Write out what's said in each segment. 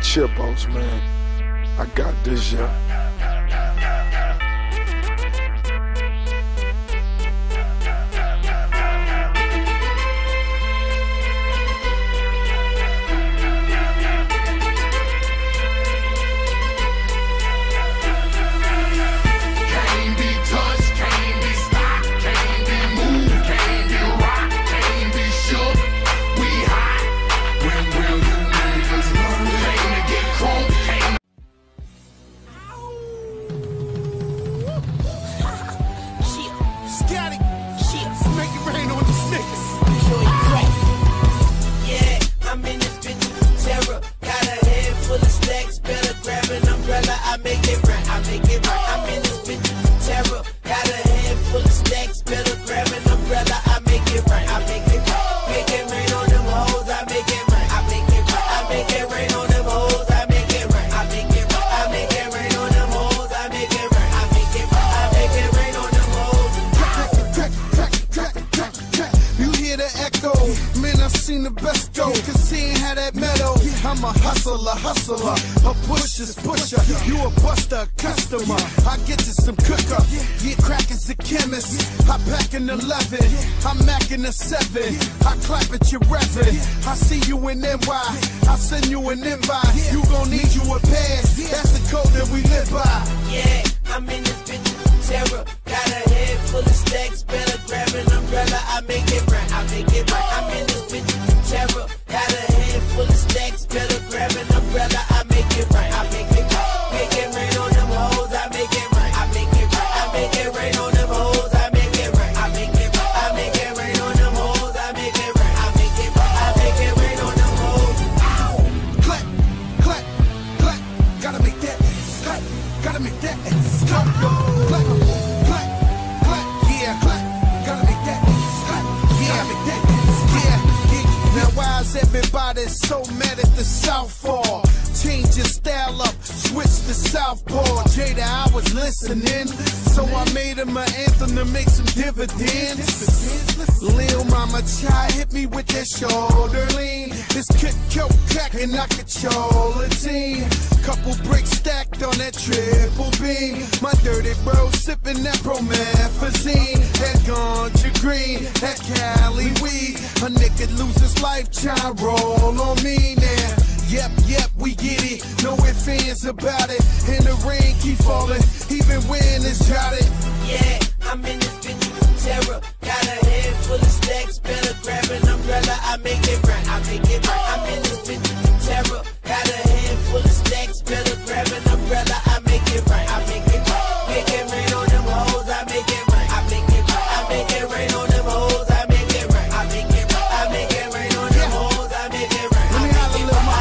Chippos, man. I got this, yeah. Seen the best go, cause he ain't had that metal. I'm a hustler, a pusher's pusher. You a buster, customer. I get to some cooker. Yeah, crack is a chemist. I pack an 11. I'm macking a 7. I clap at your reverend. I see you in NY. I send you an invite. You gon' need you a pass. That's the code that we live by. Yeah, I'm in this bitch with terror. Got a head full of stacks. Better grab an umbrella. I make it right. I make it right. I'm in this bitch with terror. Got a head full of stacks. Better grab an umbrella. I make it right. I make it right. Make it rain on them hoes. I make it right. I make it right. I make it rain on them hoes. I make it right. I make it right. I make it rain on them hoes. I make it right. I make it right. I make it rain on them hoes. Clap, clap, clap. Gotta make that clap. Gotta make that clap. Clap, clap, clap. Yeah, clap. Gotta make that clap. Yeah, make that. Yeah. Now why is everybody so mad at the Southpaw? Change your style up, switch to Southpaw. Jada, I was listening, so I made him an anthem to make some dividends. Lil Mama Chai hit me with that shoulder lean. This kick, crack, and I control a team. Couple bricks stacked on that triple beam. My dirty bro sipping that promethazine. That ganja green, that Cali weed. A nigga lose his life, try roll on me now. Yep, we get it. No ifs, ands about it. And the rain keep falling, even when it's jotted. Yeah, I'm in this bitch with terror. Got a head full of stacks. Better grab an umbrella. I make it right. I make it right. I'm in this bitch with terror. Got a head full of stacks. Better grab an umbrella. I make it right. I make it right. Make it rain on them hoes. I make it right. I make it right. I make it rain on them hoes. I make it right. I make it right. I make it rain on them hoes. I make it right. I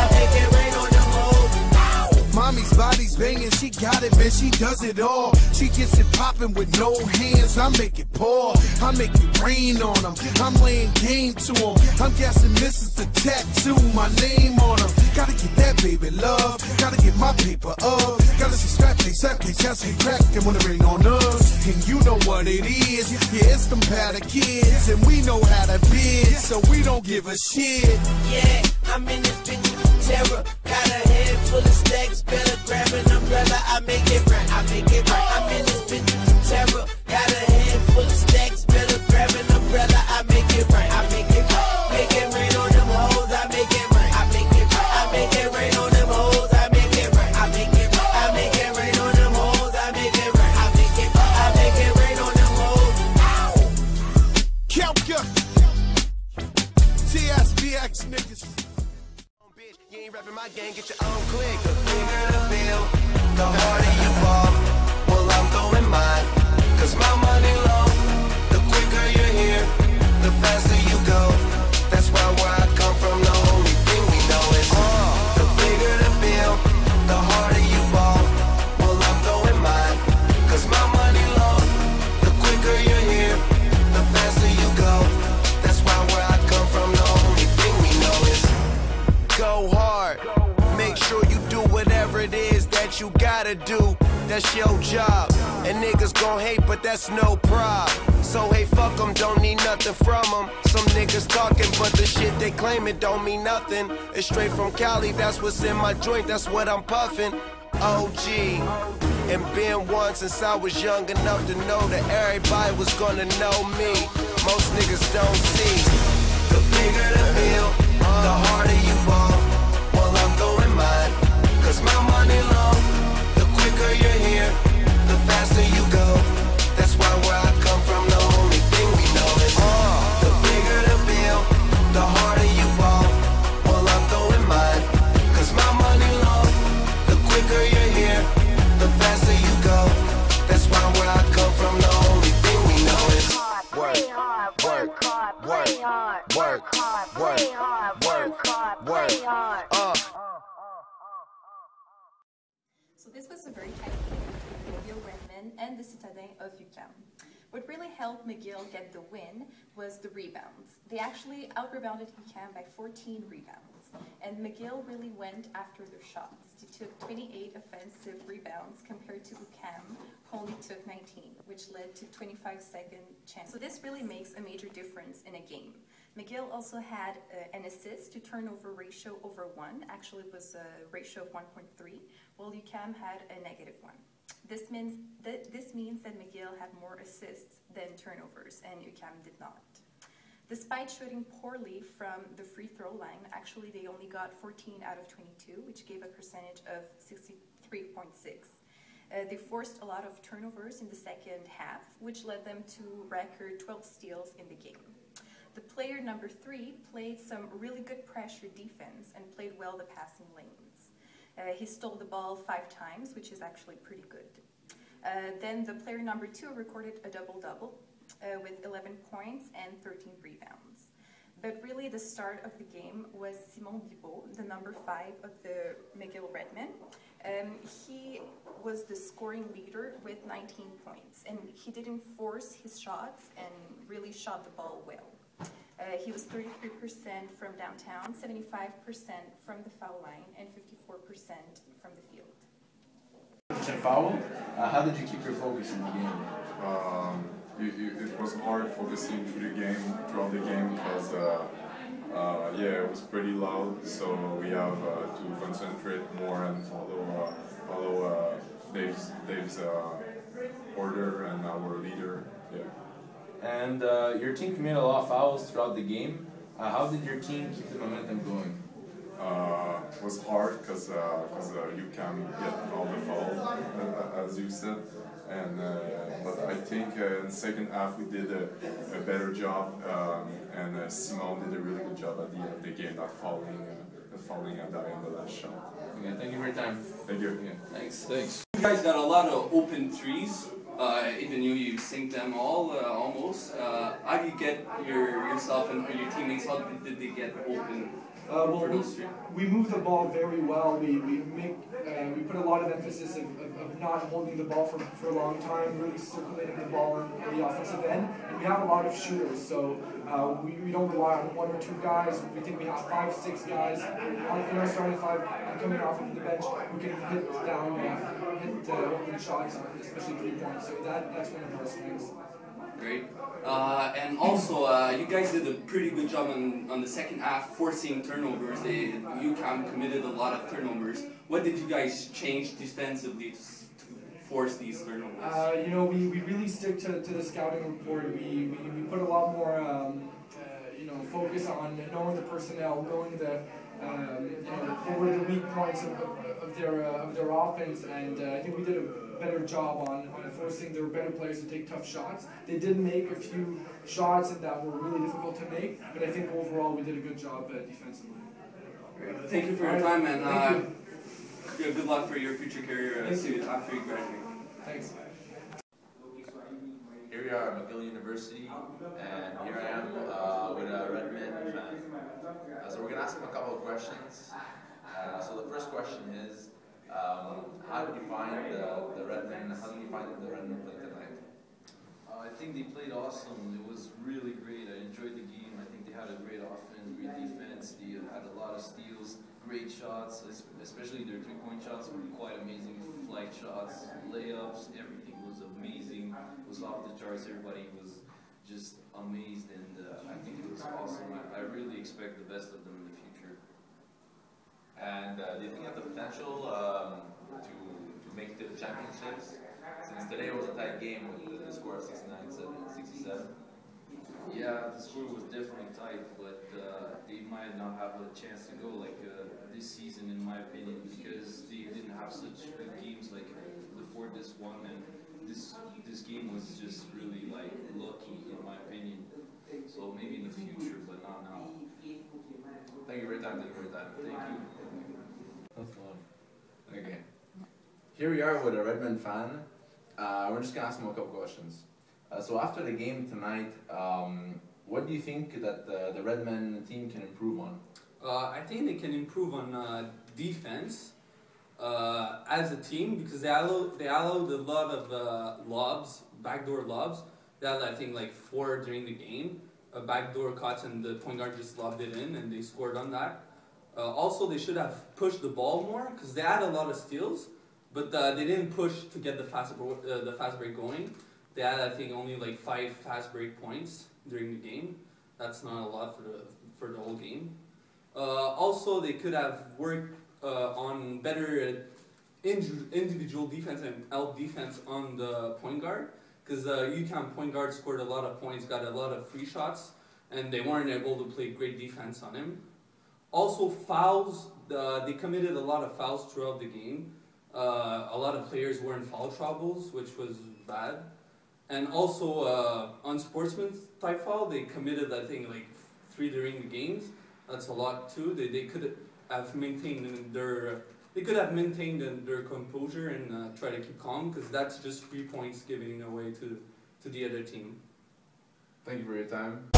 make it rain on them hoes. Mommy's body's banging, she got it, man, she does it all. She gets it popping with no hands, I make it pour. I make it rain on them, I'm laying game to them. I'm guessing this is the tattoo, my name on them. Gotta get that baby love, gotta get my paper up. Gotta see strap place, I say crack, and wanna rain on us. And you know what it is, yeah, it's them powder kids. And we know how to bid, so we don't give a shit. Yeah, I'm in this bitch with terror. Got a head full of stacks. Better grab an umbrella. I make it right. I make it right. I'm in this bitch with terror. Got a head full of stacks. Better grab an umbrella. I make it right. I make it right. Make it rain on them hoes. I make it right. I make it right. I make it rain on them hoes. I make it right. I make it right. I make it rain on them hoes. I make it right. I make it right. I make it rain on them hoes. Kelka, TSBX niggas. You ain't rapping my gang, get your own click. The bigger the bill, the harder you fall. Well, I'm going mine, cause my money low. The quicker you're here, the faster you go. That's why where I come from, the only thing we know is the bigger the bill, the harder you fall. Well, I'm going mine, cause my money low. The quicker you're here, the faster you go. That's why where I come from, the only thing we know is go hard. Make sure you do whatever it is that you gotta do. that's your job. And niggas gon' hate, but that's no problem. So hey, fuck them, don't need nothing from them. Some niggas talking, but the shit they claiming don't mean nothing. It's straight from Cali, that's what's in my joint, that's what I'm puffing. OG, and been one since I was young enough to know that everybody was gonna know me. Most niggas don't see. The bigger the bill, the harder you ball. Well, I'm going mine, cause my money long. The quicker you're here, the faster you go. That's why where I come from, the only thing we know is the bigger the bill, the harder you ball. Well, I'm going mine, cause my money long. The quicker you're here, the faster you go. That's why where I come from, the only thing we know is work, work, work, work, work, work, So this was a very tight game between McGill Redmen and the Citadin of UQAM. What really helped McGill get the win was the rebounds. They actually out-rebounded UQAM by 14 rebounds, and McGill really went after their shots. They took 28 offensive rebounds compared to UQAM, who only took 19, which led to 25-second chance. So this really makes a major difference in a game. McGill also had an assist to turnover ratio over 1. Actually, it was a ratio of 1.3, while UQAM had a -1. This means that McGill had more assists than turnovers, and UQAM did not. Despite shooting poorly from the free throw line, actually they only got 14 out of 22, which gave a percentage of 63.6. They forced a lot of turnovers in the second half, which led them to record 12 steals in the game. The player number 3 played some really good pressure defense and played well the passing lanes. He stole the ball 5 times, which is actually pretty good. Then the player number 2 recorded a double-double with 11 points and 13 rebounds. But really the start of the game was Simon Bibot, the number 5 of the McGill Redmen. He was the scoring leader with 19 points, and he didn't force his shots and really shot the ball well. He was 33% from downtown, 75% from the foul line, and 54% from the field. Foul. How did you keep your focus in the game? It was hard focusing throughout the game because yeah, it was pretty loud. So we have to concentrate more and follow Dave's order and our leader. Yeah. And your team committed a lot of fouls throughout the game. How did your team keep the momentum going? It was hard because you can get all the fouls, as you said. And but I think in the second half we did a better job, and Simon did a really good job at the end of the game, not fouling at the end of the last shot. Okay, thank you for your time. Thank you. Yeah, thanks. Thanks. You guys got a lot of open threes. Even you sink them all almost. How do you get yourself and your teammates? How did they get open? Well, we move the ball very well. We put a lot of emphasis of not holding the ball for a long time, really circulating the ball on the offensive end. And we have a lot of shooters, so we don't rely on 1 or 2 guys. We think we have 5, 6 guys in our starting 5 coming off of the bench who can hit open shots, especially 3 points. So that's one of our strengths. Great. And also, you guys did a pretty good job on the second half forcing turnovers. UQAM committed a lot of turnovers. What did you guys change defensively to force these turnovers? We really stick to the scouting report. We put a lot more focus on knowing the personnel, knowing what were the weak points of their offense, and I think we did a better job on forcing their better players to take tough shots. They did make a few shots that were really difficult to make, but I think overall we did a good job defensively. Great. Thank you for your time, and good luck for your future career after you graduate. Thanks. Here we are at McGill University, and here I am with a Redmen fan. So we're going to ask him a couple of questions. So the first question is, how did you find the Redmen? How did you find the Redmen play tonight? I think they played awesome. It was really great. I enjoyed the game. I think they had a great offense, great defense. They had a lot of steals. great shots, especially their three-point shots were quite amazing. Flight shots, layups, everything was amazing. It was off the charts. Everybody was just amazed, and I think it was awesome. I really expect the best of them in the future. And do you think you have the potential to make it to the championships? Since today was a tight game with the score of 69-67. Yeah, the score was definitely tight, but they might not have a chance to go like this season, in my opinion, because they didn't have such good games like before this one, and this game was just really like lucky, in my opinion. So maybe in the future, but not now. Thank you for your time. Thank you for your time. Thank you. That's fun. Okay. Here we are with a Redmond fan. We're just gonna ask him a couple questions. So after the game tonight, what do you think that the Redmond team can improve on? I think they can improve on defense as a team, because they allowed a lot of lobs, backdoor lobs. They had, I think, like 4 during the game. A backdoor cuts and the point guard just lobbed it in and they scored on that. Also, they should have pushed the ball more, because they had a lot of steals, but they didn't push to get the fast break going. They had, I think, only like 5 fast break points during the game. That's not a lot for the whole game. Also, they could have worked on better individual defense and help defense on the point guard, because UQAM point guard scored a lot of points, got a lot of free shots, and they weren't able to play great defense on him. Also, fouls. They committed a lot of fouls throughout the game. A lot of players were in foul troubles, which was bad. And also, unsportsmanlike type foul, they committed, I think, like 3 during the games. That's a lot too. They could have maintained their composure and try to keep calm, because that's just 3 points giving away to the other team. Thank you for your time.